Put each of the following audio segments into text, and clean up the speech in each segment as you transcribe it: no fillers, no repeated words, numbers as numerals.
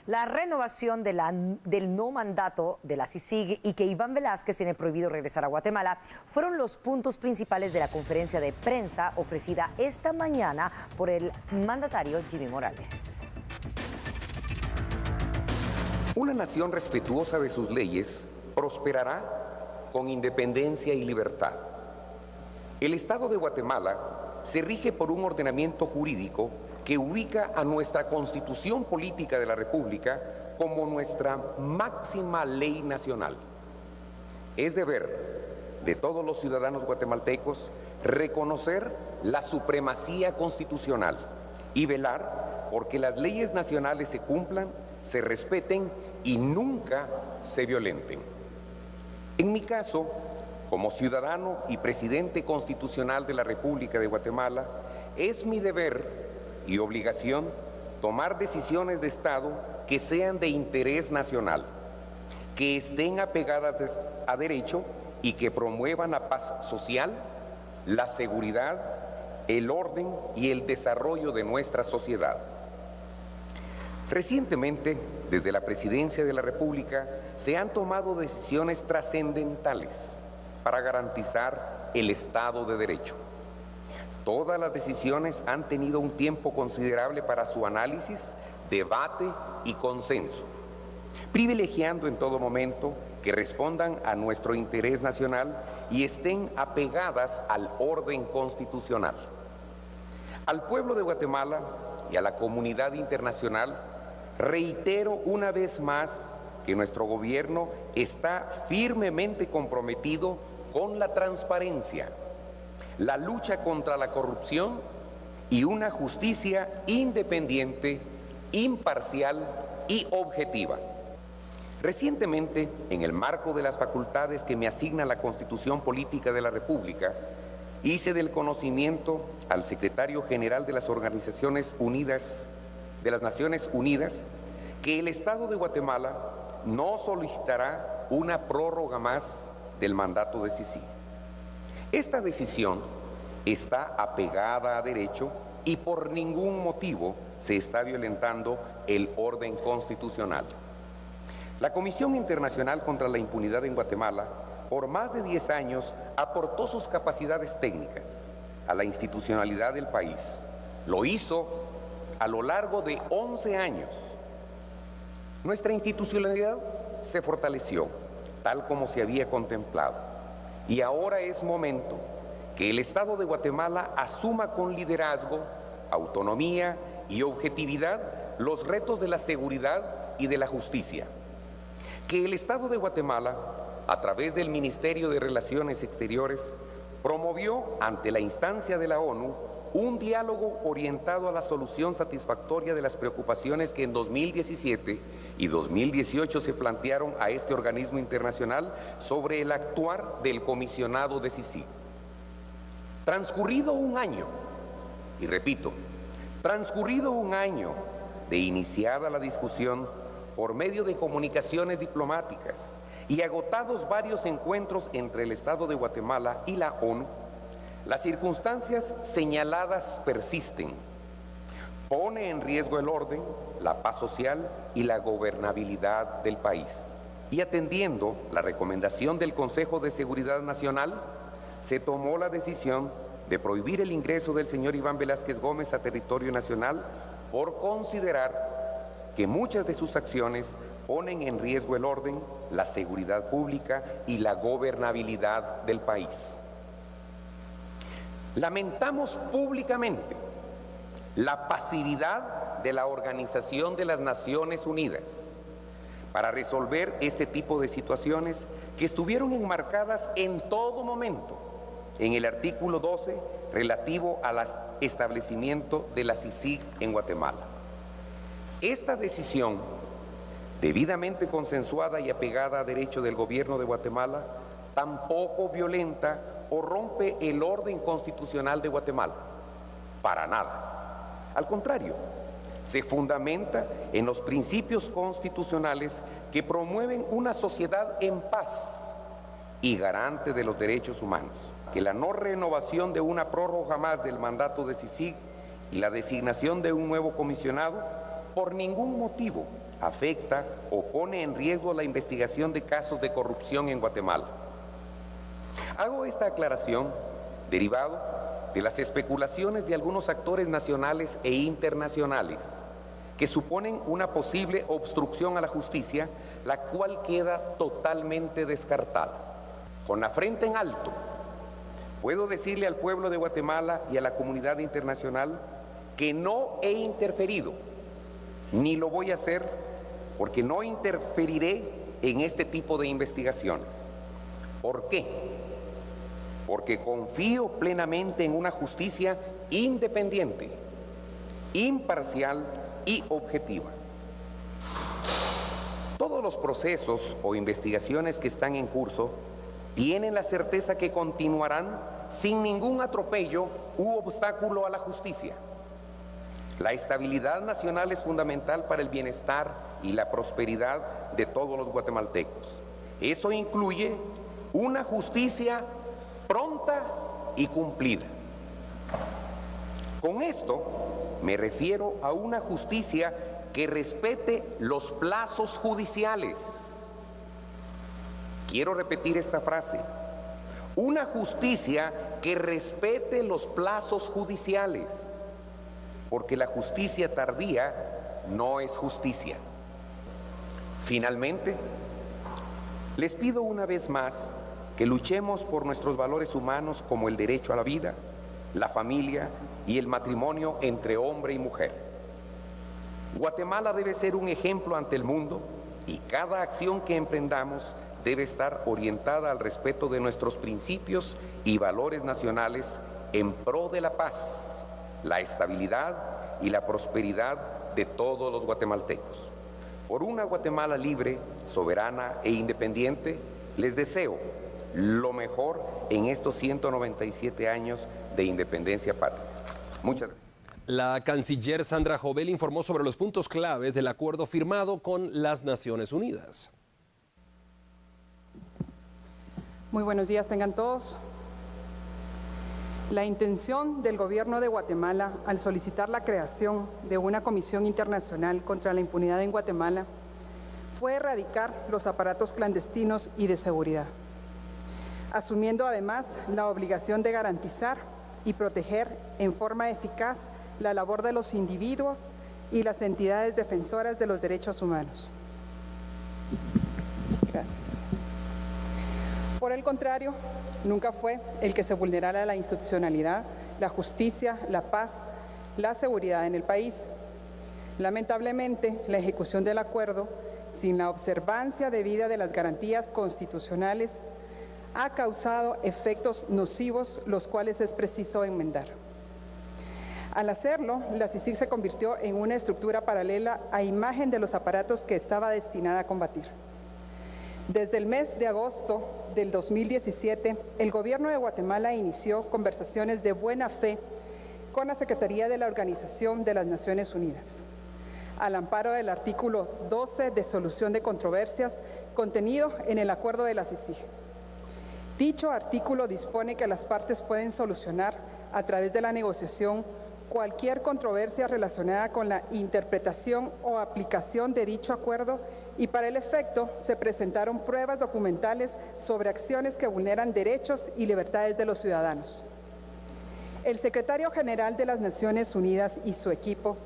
La renovación del no mandato de la CICIG y que Iván Velázquez tiene prohibido regresar a Guatemala fueron los puntos principales de la conferencia de prensa ofrecida esta mañana por el mandatario Jimmy Morales. Una nación respetuosa de sus leyes prosperará con independencia y libertad. El Estado de Guatemala se rige por un ordenamiento jurídico que ubica a nuestra Constitución Política de la República como nuestra máxima ley nacional. Es deber de todos los ciudadanos guatemaltecos reconocer la supremacía constitucional y velar porque las leyes nacionales se cumplan, se respeten y nunca se violenten. En mi caso, como ciudadano y presidente constitucional de la República de Guatemala, es mi deber y obligación tomar decisiones de Estado que sean de interés nacional, que estén apegadas a derecho y que promuevan la paz social, la seguridad, el orden y el desarrollo de nuestra sociedad. Recientemente, desde la Presidencia de la República, se han tomado decisiones trascendentales para garantizar el Estado de Derecho. Todas las decisiones han tenido un tiempo considerable para su análisis, debate y consenso, privilegiando en todo momento que respondan a nuestro interés nacional y estén apegadas al orden constitucional. Al pueblo de Guatemala y a la comunidad internacional, reitero una vez más que nuestro gobierno está firmemente comprometido con la transparencia, la lucha contra la corrupción y una justicia independiente, imparcial y objetiva. Recientemente, en el marco de las facultades que me asigna la Constitución Política de la República, hice del conocimiento al secretario general de las Organizaciones Unidas, de las Naciones Unidas, que el Estado de Guatemala no solicitará una prórroga más del mandato de CICIG. Esta decisión está apegada a derecho y por ningún motivo se está violentando el orden constitucional. La Comisión Internacional contra la Impunidad en Guatemala, por más de 10 años, aportó sus capacidades técnicas a la institucionalidad del país. Lo hizo a lo largo de 11 años. Nuestra institucionalidad se fortaleció, tal como se había contemplado. Y ahora es momento que el Estado de Guatemala asuma con liderazgo, autonomía y objetividad los retos de la seguridad y de la justicia. Que el Estado de Guatemala, a través del Ministerio de Relaciones Exteriores, promovió ante la instancia de la ONU un diálogo orientado a la solución satisfactoria de las preocupaciones que en 2017 y 2018 se plantearon a este organismo internacional sobre el actuar del comisionado de CICIG. Transcurrido un año, y repito, transcurrido un año de iniciada la discusión por medio de comunicaciones diplomáticas y agotados varios encuentros entre el Estado de Guatemala y la ONU, las circunstancias señaladas persisten. Pone en riesgo el orden, la paz social y la gobernabilidad del país. Y atendiendo la recomendación del Consejo de Seguridad Nacional, se tomó la decisión de prohibir el ingreso del señor Iván Velázquez Gómez a territorio nacional por considerar que muchas de sus acciones ponen en riesgo el orden, la seguridad pública y la gobernabilidad del país. Lamentamos públicamente la pasividad de la Organización de las Naciones Unidas para resolver este tipo de situaciones que estuvieron enmarcadas en todo momento en el artículo 12 relativo al establecimiento de la CICIG en Guatemala. Esta decisión, debidamente consensuada y apegada a derecho del gobierno de Guatemala, tampoco violenta o rompe el orden constitucional de Guatemala. Para nada. Al contrario, se fundamenta en los principios constitucionales que promueven una sociedad en paz y garante de los derechos humanos. Que la no renovación de una prórroga más del mandato de CICIG y la designación de un nuevo comisionado por ningún motivo afecta o pone en riesgo la investigación de casos de corrupción en Guatemala. Hago esta aclaración derivado de las especulaciones de algunos actores nacionales e internacionales que suponen una posible obstrucción a la justicia, la cual queda totalmente descartada. Con la frente en alto, puedo decirle al pueblo de Guatemala y a la comunidad internacional que no he interferido, ni lo voy a hacer, porque no interferiré en este tipo de investigaciones. ¿Por qué? Porque confío plenamente en una justicia independiente, imparcial y objetiva. Todos los procesos o investigaciones que están en curso tienen la certeza que continuarán sin ningún atropello u obstáculo a la justicia. La estabilidad nacional es fundamental para el bienestar y la prosperidad de todos los guatemaltecos. Eso incluye una justicia pronta y cumplida. Con esto me refiero a una justicia que respete los plazos judiciales. Quiero repetir esta frase. Una justicia que respete los plazos judiciales, porque la justicia tardía no es justicia. Finalmente, les pido una vez más que luchemos por nuestros valores humanos como el derecho a la vida, la familia y el matrimonio entre hombre y mujer. Guatemala debe ser un ejemplo ante el mundo y cada acción que emprendamos debe estar orientada al respeto de nuestros principios y valores nacionales en pro de la paz, la estabilidad y la prosperidad de todos los guatemaltecos. Por una Guatemala libre, soberana e independiente, les deseo lo mejor en estos 197 años de independencia patria. Muchas gracias. La canciller Sandra Jovel informó sobre los puntos claves del acuerdo firmado con las Naciones Unidas. Muy buenos días tengan todos. La intención del gobierno de Guatemala al solicitar la creación de una comisión internacional contra la impunidad en Guatemala fue erradicar los aparatos clandestinos y de seguridad, asumiendo además la obligación de garantizar y proteger en forma eficaz la labor de los individuos y las entidades defensoras de los derechos humanos. Gracias. Por el contrario, nunca fue el que se vulnerara la institucionalidad, la justicia, la paz, la seguridad en el país. Lamentablemente, la ejecución del acuerdo, sin la observancia debida de las garantías constitucionales, ha causado efectos nocivos, los cuales es preciso enmendar. Al hacerlo, la CICIG se convirtió en una estructura paralela a imagen de los aparatos que estaba destinada a combatir. Desde el mes de agosto del 2017, el gobierno de Guatemala inició conversaciones de buena fe con la Secretaría de la Organización de las Naciones Unidas, al amparo del artículo 12 de solución de controversias contenido en el acuerdo de la CICIG. Dicho artículo dispone que las partes pueden solucionar a través de la negociación cualquier controversia relacionada con la interpretación o aplicación de dicho acuerdo y para el efecto se presentaron pruebas documentales sobre acciones que vulneran derechos y libertades de los ciudadanos. El secretario general de las Naciones Unidas y su equipo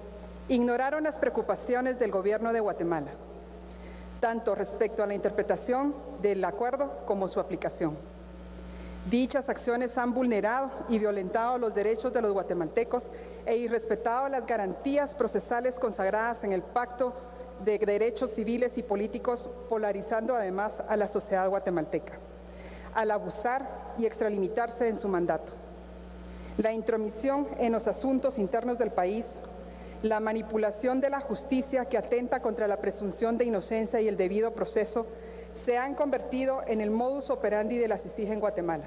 ignoraron las preocupaciones del gobierno de Guatemala, tanto respecto a la interpretación del acuerdo como su aplicación. Dichas acciones han vulnerado y violentado los derechos de los guatemaltecos e irrespetado las garantías procesales consagradas en el Pacto de Derechos Civiles y Políticos, polarizando además a la sociedad guatemalteca, al abusar y extralimitarse en su mandato. La intromisión en los asuntos internos del país, la manipulación de la justicia que atenta contra la presunción de inocencia y el debido proceso, se han convertido en el modus operandi de la CICIG en Guatemala.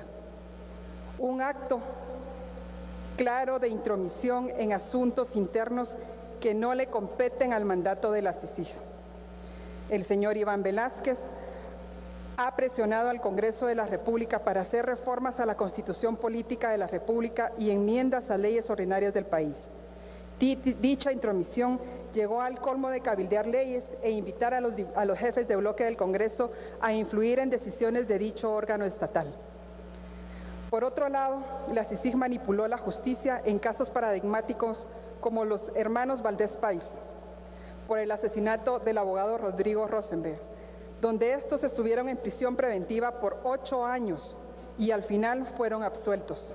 Un acto claro de intromisión en asuntos internos que no le competen al mandato de la CICIG. El señor Iván Velázquez ha presionado al Congreso de la República para hacer reformas a la Constitución Política de la República y enmiendas a leyes ordinarias del país, Dicha intromisión llegó al colmo de cabildear leyes e invitar a los jefes de bloque del Congreso a influir en decisiones de dicho órgano estatal. Por otro lado, la CICIG manipuló la justicia en casos paradigmáticos como los hermanos Valdés Pais, por el asesinato del abogado Rodrigo Rosenberg, donde estos estuvieron en prisión preventiva por 8 años y al final fueron absueltos.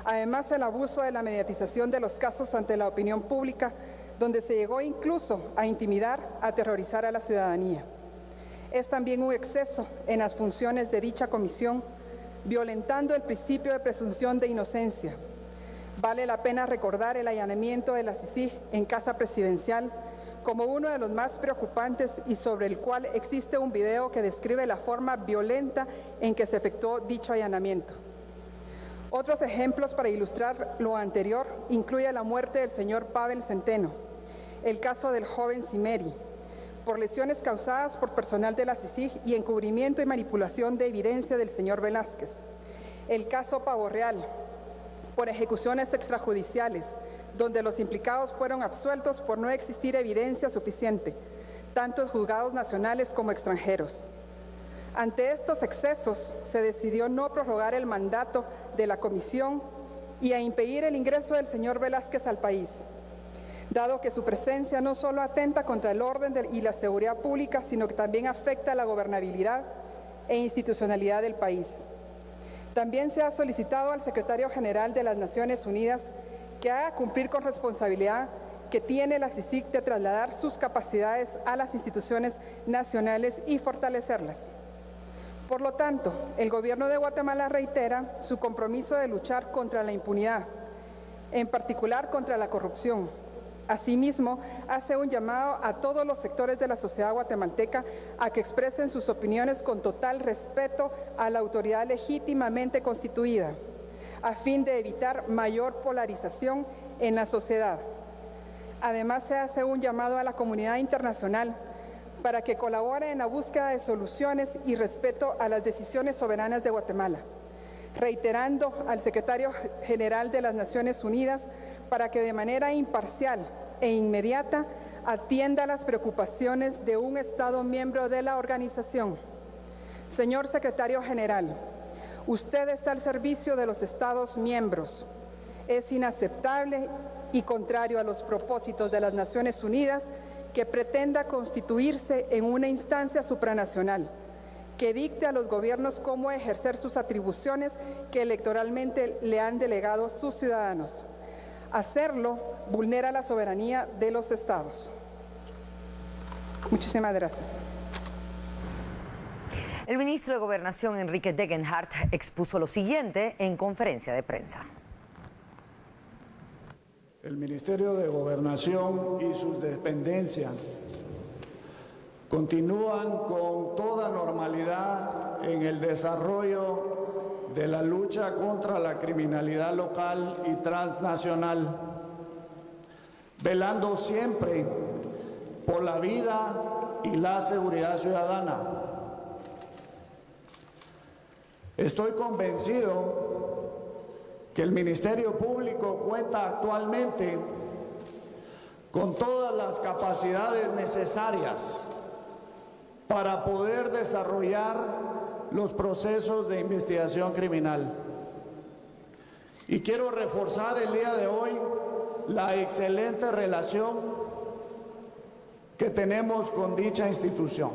Además, el abuso de la mediatización de los casos ante la opinión pública, donde se llegó incluso a intimidar, a aterrorizar a la ciudadanía. Es también un exceso en las funciones de dicha comisión, violentando el principio de presunción de inocencia. Vale la pena recordar el allanamiento de la CICIG en Casa Presidencial como uno de los más preocupantes y sobre el cual existe un video que describe la forma violenta en que se efectuó dicho allanamiento. Otros ejemplos para ilustrar lo anterior incluye la muerte del señor Pavel Centeno, el caso del joven Cimeri, por lesiones causadas por personal de la CICIG y encubrimiento y manipulación de evidencia del señor Velázquez, el caso Pavo Real, por ejecuciones extrajudiciales, donde los implicados fueron absueltos por no existir evidencia suficiente, tanto en juzgados nacionales como extranjeros. Ante estos excesos, se decidió no prorrogar el mandato de la comisión y a impedir el ingreso del señor Velázquez al país, dado que su presencia no solo atenta contra el orden y la seguridad pública, sino que también afecta la gobernabilidad e institucionalidad del país. También se ha solicitado al secretario general de las Naciones Unidas que haga cumplir con responsabilidad que tiene la CICIG de trasladar sus capacidades a las instituciones nacionales y fortalecerlas. Por lo tanto, el Gobierno de Guatemala reitera su compromiso de luchar contra la impunidad, en particular contra la corrupción. Asimismo, hace un llamado a todos los sectores de la sociedad guatemalteca a que expresen sus opiniones con total respeto a la autoridad legítimamente constituida, a fin de evitar mayor polarización en la sociedad. Además, se hace un llamado a la comunidad internacional para que colabore en la búsqueda de soluciones y respeto a las decisiones soberanas de Guatemala, reiterando al secretario general de las Naciones Unidas para que de manera imparcial e inmediata atienda las preocupaciones de un Estado miembro de la organización. Señor secretario general, usted está al servicio de los Estados miembros. Es inaceptable y contrario a los propósitos de las Naciones Unidas que pretenda constituirse en una instancia supranacional que dicte a los gobiernos cómo ejercer sus atribuciones que electoralmente le han delegado sus ciudadanos. Hacerlo vulnera la soberanía de los estados. Muchísimas gracias. El ministro de Gobernación, Enrique Degenhardt, expuso lo siguiente en conferencia de prensa. El Ministerio de Gobernación y sus dependencias continúan con toda normalidad en el desarrollo de la lucha contra la criminalidad local y transnacional, velando siempre por la vida y la seguridad ciudadana. Estoy convencido que el Ministerio Público cuenta actualmente con todas las capacidades necesarias para poder desarrollar los procesos de investigación criminal. Y quiero reforzar el día de hoy la excelente relación que tenemos con dicha institución.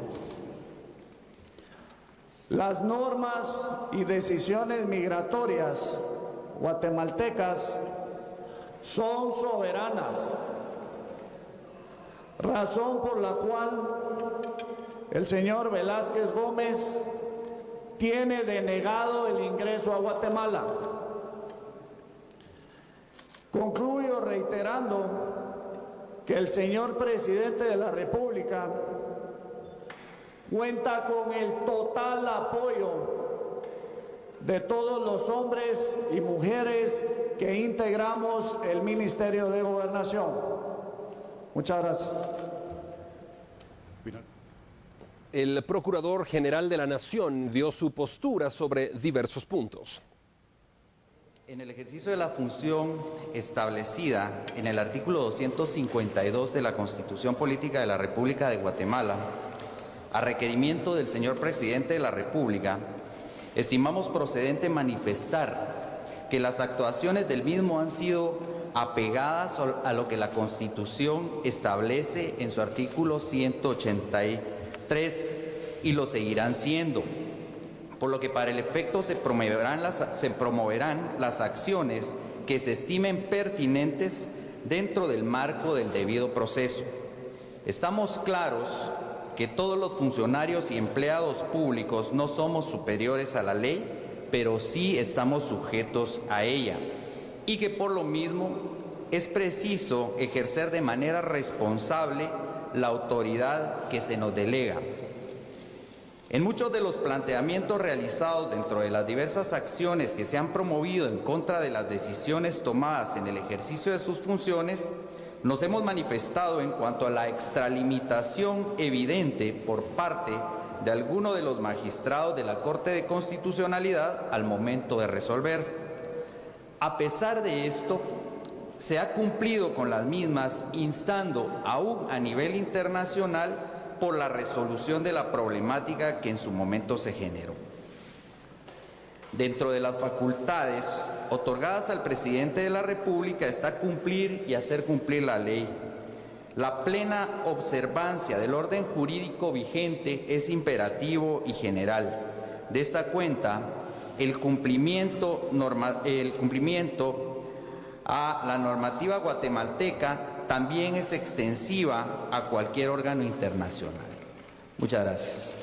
Las normas y decisiones migratorias guatemaltecas son soberanas, razón por la cual el señor Velázquez Gómez tiene denegado el ingreso a Guatemala. Concluyo reiterando que el señor presidente de la República cuenta con el total apoyo de todos los hombres y mujeres que integramos el Ministerio de Gobernación. Muchas gracias. El Procurador General de la Nación dio su postura sobre diversos puntos. En el ejercicio de la función establecida en el artículo 252 de la Constitución Política de la República de Guatemala, a requerimiento del señor Presidente de la República, estimamos procedente manifestar que las actuaciones del mismo han sido apegadas a lo que la Constitución establece en su artículo 183 y lo seguirán siendo, por lo que para el efecto se promoverán las acciones que se estimen pertinentes dentro del marco del debido proceso. Estamos claros que todos los funcionarios y empleados públicos no somos superiores a la ley, pero sí estamos sujetos a ella, y que por lo mismo es preciso ejercer de manera responsable la autoridad que se nos delega. En muchos de los planteamientos realizados dentro de las diversas acciones que se han promovido en contra de las decisiones tomadas en el ejercicio de sus funciones, nos hemos manifestado en cuanto a la extralimitación evidente por parte de alguno de los magistrados de la Corte de Constitucionalidad al momento de resolver. A pesar de esto, se ha cumplido con las mismas, instando aún a nivel internacional por la resolución de la problemática que en su momento se generó. Dentro de las facultades otorgadas al Presidente de la República está cumplir y hacer cumplir la ley. La plena observancia del orden jurídico vigente es imperativo y general. De esta cuenta, el cumplimiento a la normativa guatemalteca también es extensiva a cualquier órgano internacional. Muchas gracias.